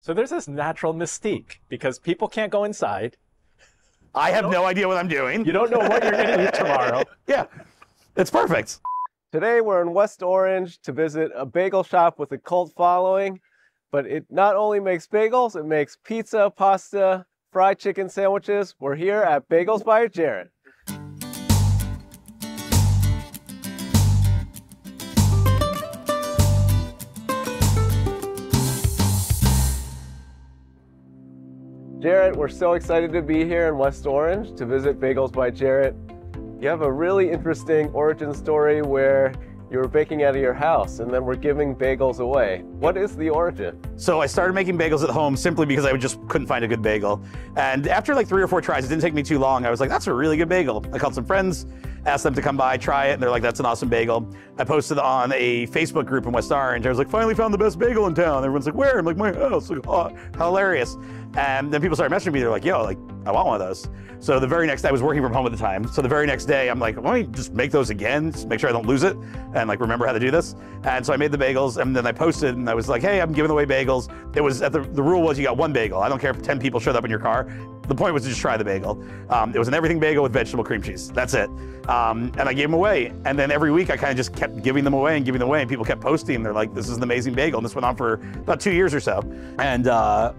So there's this natural mystique because people can't go inside. I have no idea what I'm doing. You don't know what you're going to eat tomorrow. Yeah, it's perfect. Today we're in West Orange to visit a bagel shop with a cult following, but it not only makes bagels, it makes pizza, pasta, fried chicken sandwiches. We're here at Bagels by Jarrett. Jarrett, we're so excited to be here in West Orange to visit Bagels by Jarrett. You have a really interesting origin story where you were baking out of your house and then we're giving bagels away. What is the origin? So I started making bagels at home simply because I just couldn't find a good bagel. And after like 3 or 4 tries, it didn't take me too long. I was like, that's a really good bagel. I called some friends, asked them to come by, try it, and they're like, that's an awesome bagel. I posted on a Facebook group in West Orange. I was like, finally found the best bagel in town. Everyone's like, where? I'm like, my house. Like, oh, hilarious. And then people started messaging me. They're like, yo, like, I want one of those. So the very next day, I was working from home at the time. So the very next day, I'm like, why don't we just make those again? Just make sure I don't lose it and like remember how to do this. And so I made the bagels and then I posted and I was like, hey, I'm giving away bagels. It was the rule was you got 1 bagel. I don't care if 10 people showed up in your car. The point was to just try the bagel. It was an everything bagel with vegetable cream cheese. That's it. And I gave them away. And then every week I kind of just kept giving them away and people kept posting. They're like, this is an amazing bagel. And this went on for about 2 years or so. And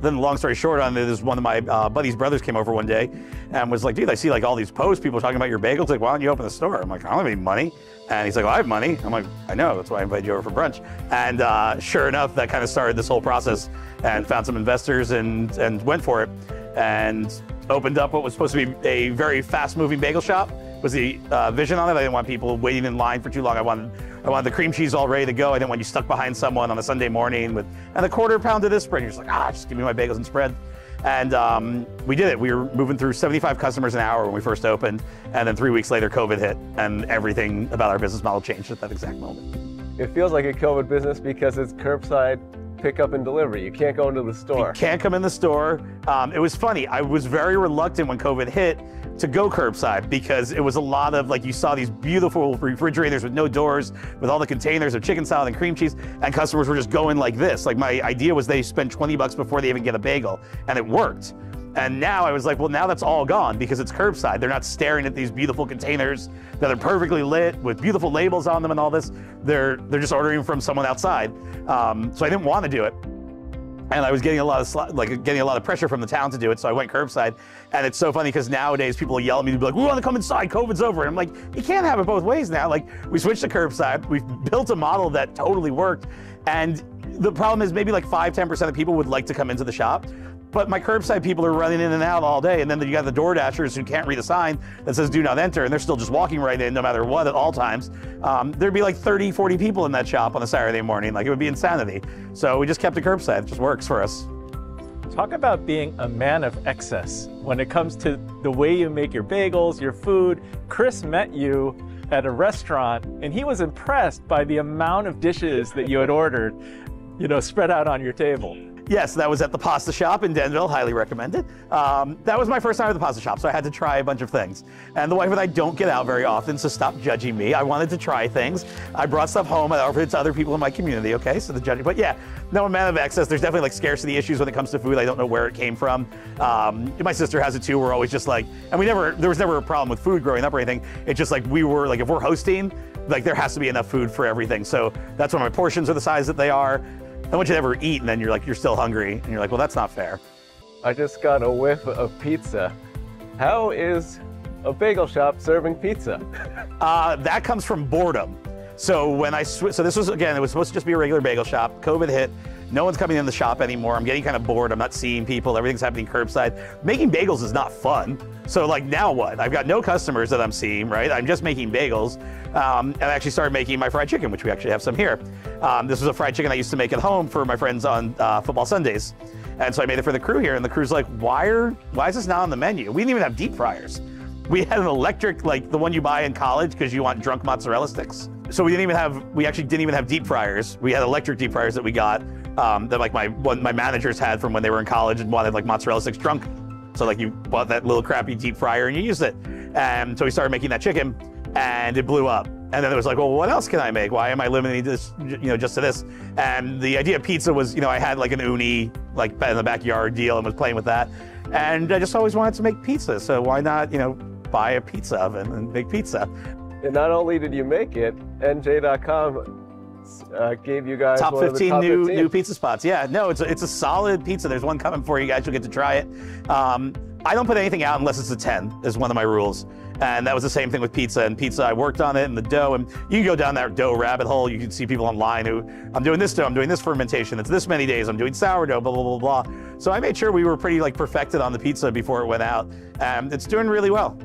then long story short on this, one of my buddy's brothers came over one day and was like, dude, I see like all these posts, people talking about your bagels. Like, why don't you open the store? I'm like, I don't have any money. And he's like, well, I have money. I'm like, I know, that's why I invited you over for brunch. And sure enough, that kind of started this whole process and found some investors and went for it. And opened up what was supposed to be a very fast-moving bagel shop. Was the vision on it. I didn't want people waiting in line for too long. I wanted the cream cheese all ready to go. I didn't want you stuck behind someone on a Sunday morning with a quarter pound of this spread. You're just like, just give me my bagels and spread. And we did it. We were moving through 75 customers an hour when we first opened. And then 3 weeks later, COVID hit and everything about our business model changed at that exact moment. It feels like a COVID business because it's curbside pickup and delivery. You can't go into the store. You can't come in the store. It was funny. I was very reluctant when COVID hit to go curbside because it was a lot of like, you saw these beautiful refrigerators with no doors with all the containers of chicken salad and cream cheese, and customers were just going like this. Like my idea was they spend 20 bucks before they even get a bagel, and it worked. And now I was like, well, now that's all gone because it's curbside. They're not staring at these beautiful containers that are perfectly lit with beautiful labels on them and all this. They're just ordering from someone outside. So I didn't want to do it. And I was getting a lot of pressure from the town to do it, so I went curbside. And it's so funny because nowadays people will yell at me to be like, we want to come inside, COVID's over. And I'm like, you can't have it both ways now. Like, we switched to curbside, we've built a model that totally worked. And the problem is maybe like 5–10% of people would like to come into the shop. But my curbside people are running in and out all day, and then you got the door dashers who can't read a sign that says do not enter, and they're still just walking right in no matter what at all times. There'd be like 30–40 people in that shop on a Saturday morning. Like, it would be insanity. So we just kept it curbside. It just works for us. Talk about being a man of excess when it comes to the way you make your bagels, your food. Chris met you at a restaurant, and he was impressed by the amount of dishes that you had ordered, spread out on your table. Yes, that was at the pasta shop in Denville, highly recommended. That was my first time at the pasta shop, so I had to try a bunch of things. And the wife and I don't get out very often, so stop judging me. I wanted to try things. I brought stuff home, I offered it to other people in my community, okay? So the judging, but yeah, no, a man of excess. There's definitely like scarcity issues when it comes to food. I don't know where it came from. My sister has it too. We're always just like, and there was never a problem with food growing up or anything. It's just like we were like, if we're hosting, like there has to be enough food for everything. So that's why my portions are the size that they are. I want you to ever eat and then you're still hungry and you're like, well, that's not fair. I just got a whiff of pizza. How is a bagel shop serving pizza? That comes from boredom. So so this was, again, it was supposed to just be a regular bagel shop. COVID hit. No one's coming in the shop anymore. I'm getting kind of bored. I'm not seeing people. Everything's happening curbside. Making bagels is not fun. So like, now what? I've got no customers that I'm seeing, right? I'm just making bagels. And I actually started making my fried chicken, which we actually have some here. This was a fried chicken I used to make at home for my friends on football Sundays. And so I made it for the crew here, and the crew's like, why is this not on the menu? We didn't even have deep fryers. We had an electric, like the one you buy in college because you want drunk mozzarella sticks. So we actually didn't even have deep fryers. We had electric deep fryers that we got that like my managers had from when they were in college and wanted like mozzarella sticks drunk. So like you bought that little crappy deep fryer and you used it. And so we started making that chicken and it blew up. And then it was like, well, what else can I make? Why am I limiting this, just to this? And the idea of pizza was, I had like an uni, like in the backyard deal and was playing with that. And I just always wanted to make pizza. So why not, buy a pizza oven and make pizza? And not only did you make it, NJ.com gave you guys top one 15 of the top new pizza spots. Yeah, no, it's a solid pizza. There's one coming for you guys. You'll get to try it. I don't put anything out unless it's a 10, is one of my rules. And that was the same thing with pizza. And pizza, I worked on it and the dough. And you can go down that dough rabbit hole. You can see people online who, I'm doing this dough, I'm doing this fermentation. It's this many days. I'm doing sourdough, blah, blah, blah, blah. So I made sure we were pretty perfected on the pizza before it went out. It's doing really well.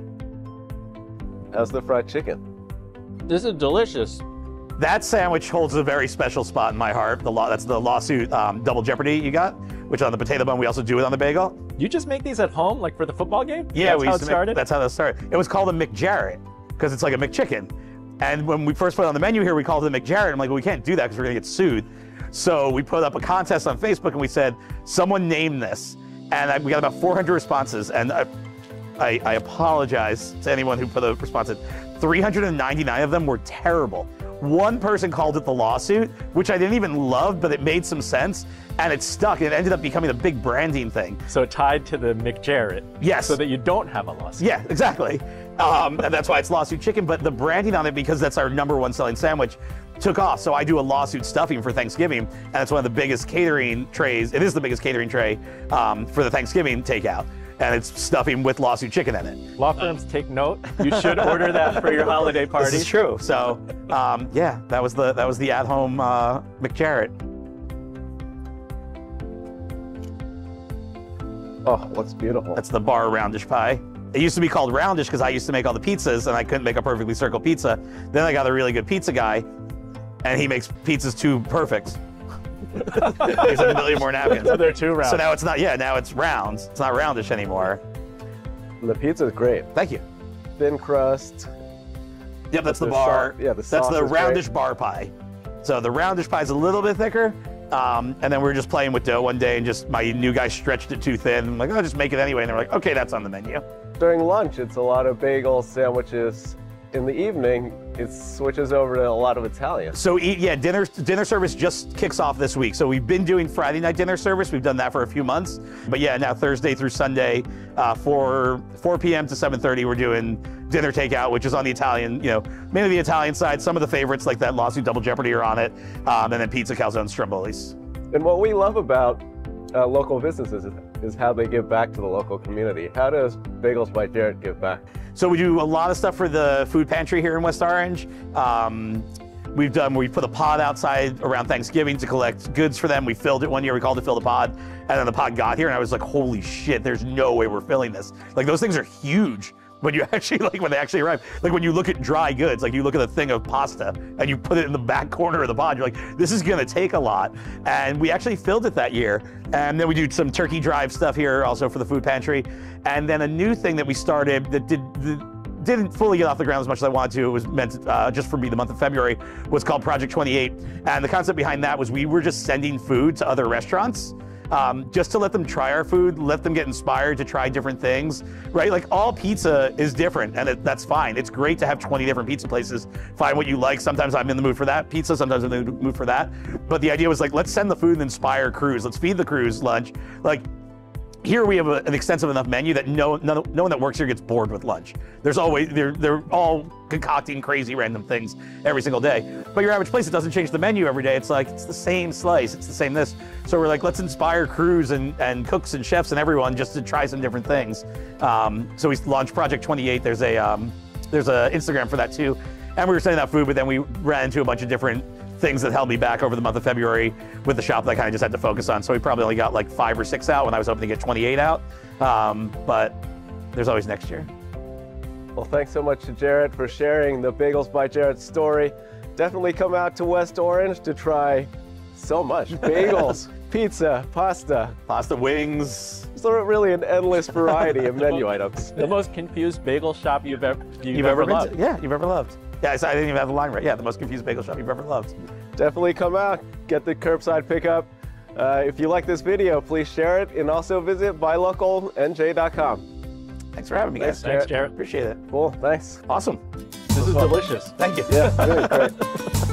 How's the fried chicken? This is delicious. That sandwich holds a very special spot in my heart. That's the lawsuit double jeopardy you got, which on the potato bun, we also do it on the bagel. You just make these at home, like for the football game? Yeah, that's how it started? That's how that started. It was called a McJarrett because it's like a McChicken. And when we first put it on the menu here, we called it a McJarrett. I'm like, well, we can't do that because we're gonna get sued. So we put up a contest on Facebook and we said, someone name this. And we got about 400 responses. And I apologize to anyone who put a response in. 399 of them were terrible. One person called it the lawsuit, which I didn't even love, but it made some sense, and it stuck. It ended up becoming a big branding thing. So tied to the McJarrett. Yes. So that you don't have a lawsuit. Yeah, exactly. And that's why it's lawsuit chicken, but the branding on it, because that's our #1 selling sandwich, took off. So I do a lawsuit stuffing for Thanksgiving, and it's one of the biggest catering trays. It is the biggest catering tray for the Thanksgiving takeout. And it's stuffing with lawsuit chicken in it. Law firms take note. You should order that for your holiday party. This is true. So, yeah, that was the at-home McJarrett. Oh, looks beautiful. That's the bar roundish pie. It used to be called roundish because I used to make all the pizzas and I couldn't make a perfectly circle pizza. Then I got a really good pizza guy, and he makes pizzas too perfect. There's a million more napkins. So they're too round. So now it's not, now it's rounds. It's not roundish anymore. And the pizza is great. Thank you. Thin crust. Yep, that's the bar. The that's sauce the is roundish great. bar pie. So the roundish pie is a little bit thicker. And then we were just playing with dough one day and just my new guy stretched it too thin. I'm like, oh, just make it anyway. And they're like, okay, that's on the menu. During lunch, it's a lot of bagels, sandwiches. In the evening, it switches over to a lot of Italian. So dinner service just kicks off this week. So we've been doing Friday night dinner service. We've done that for a few months. But yeah, now Thursday through Sunday, 4 p.m. to 7:30, we're doing dinner takeout, which is on the Italian, mainly the Italian side. Some of the favorites like that lawsuit double jeopardy are on it. And then pizza, calzone, strombolis. And what we love about local businesses is how they give back to the local community. How does Bagels by Jarrett give back? So we do a lot of stuff for the food pantry here in West Orange. We put a pod outside around Thanksgiving to collect goods for them. We filled it one year, we called it Fill the Pod, and then the pod got here and I was like, holy shit, there's no way we're filling this. Like those things are huge. When you actually, when they actually arrive, like when you look at dry goods, like you look at a thing of pasta and you put it in the back corner of the pod, you're like, this is gonna take a lot. And we actually filled it that year. And then we do some turkey drive stuff here also for the food pantry. And then a new thing that we started that didn't fully get off the ground as much as I wanted to. It was meant just for me the month of February, was called Project 28. And the concept behind that was we were just sending food to other restaurants. Just to let them try our food, let them get inspired to try different things, right? Like all pizza is different and that's fine. It's great to have 20 different pizza places. Find what you like. Sometimes I'm in the mood for that pizza, sometimes I'm in the mood for that. But the idea was like, let's send the food and inspire crews. Let's feed the crews lunch. Like here we have an extensive enough menu that no one that works here gets bored with lunch. There's always, they're all concocting crazy random things every single day. But your average place, it doesn't change the menu every day. It's like, it's the same slice, it's the same this. So we're like, let's inspire crews and cooks and chefs and everyone just to try some different things. So we launched Project 28. There's a Instagram for that too. And we were sending out food, but then we ran into a bunch of different things that held me back over the month of February with the shop that I kind of just had to focus on. So we probably only got like 5 or 6 out when I was hoping to get 28 out. But there's always next year. Well, thanks so much to Jarrett for sharing the Bagels by Jarrett story. Definitely come out to West Orange to try so much. Bagels, pizza, pasta, wings. So really an endless variety of menu items. The most confused bagel shop you've ever loved. Yeah, you've ever loved. Yeah, I didn't even have the line right. Yeah, the most confused bagel shop you've ever loved. Definitely come out, get the curbside pickup. If you like this video, please share it and also visit buylocalnj.com. Thanks for having me, guys. Thanks, Jarrett. Appreciate it. Cool, thanks. Awesome. This is fun. delicious. Thank you. Yeah, really great.